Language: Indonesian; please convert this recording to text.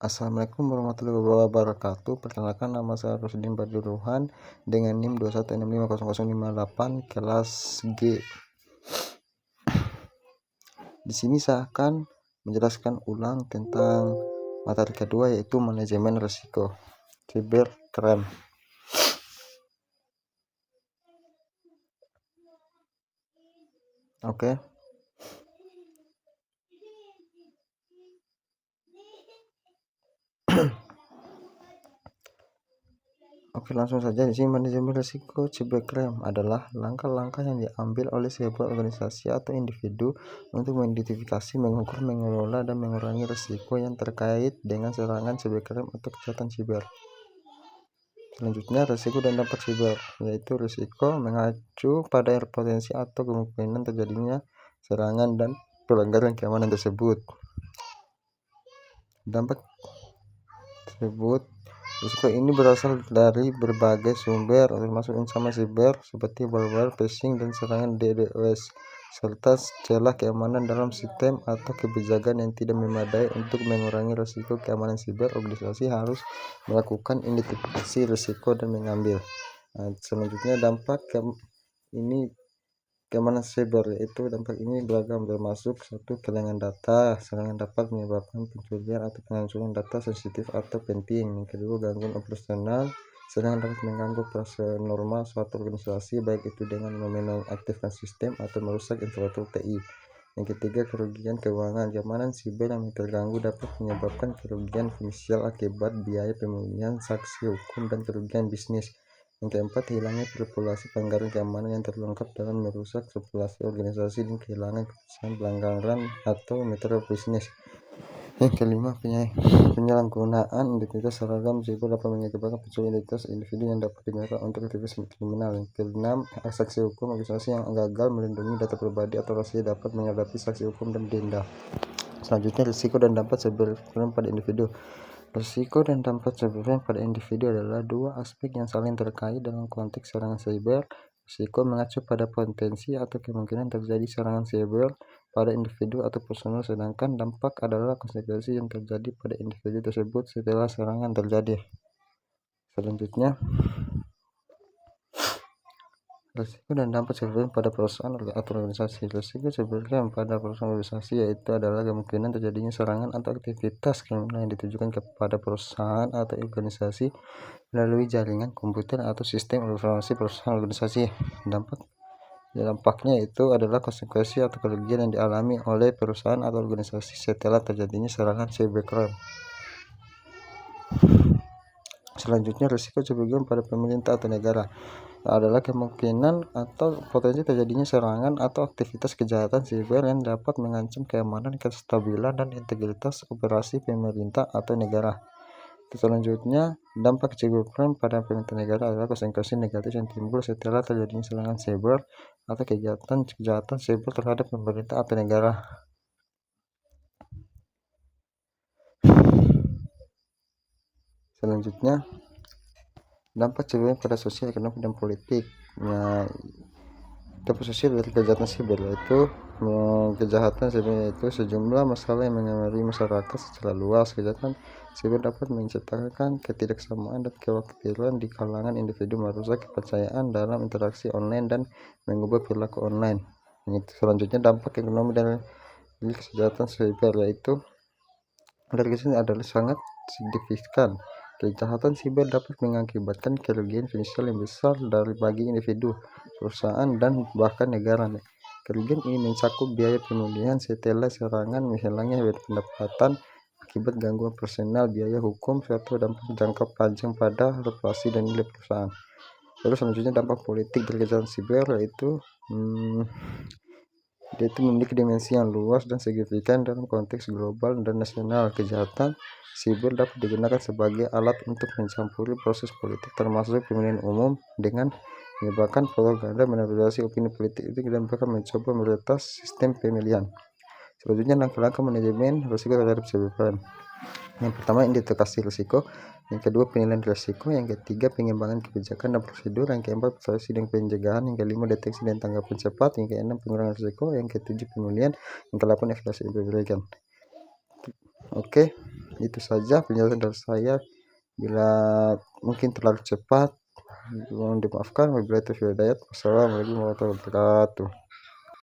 Assalamualaikum warahmatullahi wabarakatuh. Perkenalkan, nama saya Rusdin Badruhan dengan NIM 21650058 kelas G. Di sini saya akan menjelaskan ulang tentang materi kedua, yaitu manajemen risiko cybercrime. Oke. Oke, langsung saja. Di sini manajemen risiko cybercrime adalah langkah-langkah yang diambil oleh sebuah organisasi atau individu untuk mengidentifikasi, mengukur, mengelola, dan mengurangi risiko yang terkait dengan serangan cybercrime atau kejahatan siber. Selanjutnya, risiko dan dampak siber, yaitu risiko mengacu pada potensi atau kemungkinan terjadinya serangan dan pelanggaran keamanan tersebut. Dampak tersebut, risiko ini berasal dari berbagai sumber, termasuk ancaman siber seperti malware, phishing, dan serangan DDoS, serta celah keamanan dalam sistem atau kebijakan yang tidak memadai. Untuk mengurangi risiko keamanan siber, organisasi harus melakukan identifikasi risiko dan mengambil. Selanjutnya, dampak keamanan siber, yaitu dampak ini beragam, termasuk satu, kehilangan data. Serangan dapat menyebabkan pencurian atau penghancuran data sensitif atau penting. Yang kedua, gangguan operasional. Serangan dapat mengganggu operasional normal suatu organisasi, baik itu dengan menonaktifkan sistem atau merusak infrastruktur TI. Yang ketiga, kerugian keuangan. Keamanan siber yang terganggu dapat menyebabkan kerugian finansial akibat biaya pemulihan, saksi hukum, dan kerugian bisnis. Yang keempat, hilangnya reputasi. Pelanggaran keamanan yang terungkap dalam merusak reputasi organisasi dan kehilangan keputusan pelanggaran atau metode bisnis. Yang kelima, penyalahgunaan identitas seragam siber dapat mengakibatkan pencurian identitas individu yang dapat digunakan untuk aktivitas kriminal. Yang keenam, saksi hukum. Organisasi yang gagal melindungi data pribadi atau rahasia dapat menghadapi saksi hukum dan denda. Selanjutnya, risiko dan dampak cybercrime pada individu. Risiko dan dampak cybercrime pada individu adalah dua aspek yang saling terkait dalam konteks serangan cyber. Risiko mengacu pada potensi atau kemungkinan terjadi serangan cyber pada individu atau personal, sedangkan dampak adalah konsekuensi yang terjadi pada individu tersebut setelah serangan terjadi. Selanjutnya, risiko dan dampak cybercrime pada perusahaan atau organisasi. Risiko cybercrime pada perusahaan organisasi yaitu adalah kemungkinan terjadinya serangan atau aktivitas kriminal yang ditujukan kepada perusahaan atau organisasi melalui jaringan komputer atau sistem informasi perusahaan organisasi. Dampaknya itu adalah konsekuensi atau kerugian yang dialami oleh perusahaan atau organisasi setelah terjadinya serangan cybercrime. Selanjutnya, risiko cybercrime pada pemerintah atau negara adalah kemungkinan atau potensi terjadinya serangan atau aktivitas kejahatan siber yang dapat mengancam keamanan, kestabilan, dan integritas operasi pemerintah atau negara. Selanjutnya, dampak cybercrime pada pemerintah negara adalah konsekuensi negatif yang timbul setelah terjadinya serangan siber atau kejahatan siber terhadap pemerintah atau negara. Selanjutnya, dampak cybercrime pada sosial, ekonomi, dan politik. Dampak sosial dari kejahatan siber yaitu sejumlah masalah yang mengaruhi masyarakat secara luas. Kejahatan siber dapat menciptakan ketidaksamaan dan kekhawatiran di kalangan individu, merusak kepercayaan dalam interaksi online, dan mengubah perilaku online. Selanjutnya, dampak ekonomi dari kejahatan siber yaitu dari sini adalah sangat signifikan. Kejahatan siber dapat mengakibatkan kerugian finansial yang besar bagi individu, perusahaan, dan bahkan negara. Kerugian ini mencakup biaya pemulihan setelah serangan, hilangnya pendapatan akibat gangguan personal, biaya hukum, serta dampak jangka panjang pada reputasi dan nilai perusahaan. Lalu selanjutnya, dampak politik dari kejahatan siber yaitu memiliki dimensi yang luas dan signifikan dalam konteks global dan nasional. Kejahatan siber dapat digunakan sebagai alat untuk mencampuri proses politik, termasuk pemilihan umum, dengan menyebabkan propaganda, manipulasi opini politik dan bahkan mencoba meretas sistem pemilihan. Selanjutnya, langkah-langkah manajemen risiko terhadap cybercrime. Yang pertama, identifikasi risiko. Yang kedua, penilaian risiko. Yang ketiga, pengembangan kebijakan dan prosedur. Yang keempat, prevensi dan pencegahan. Yang kelima, deteksi dan tanggapan cepat. Yang keenam, pengurangan risiko. Yang ketujuh, pemulihan. Yang kedelapan, evaluasi dan perbaikan. Oke, itu saja penjelasan dari saya. Bila mungkin terlalu cepat, mohon dimaafkan. Wabillahi taufiq wal hidayah. Wassalamualaikum warahmatullahi wabarakatuh.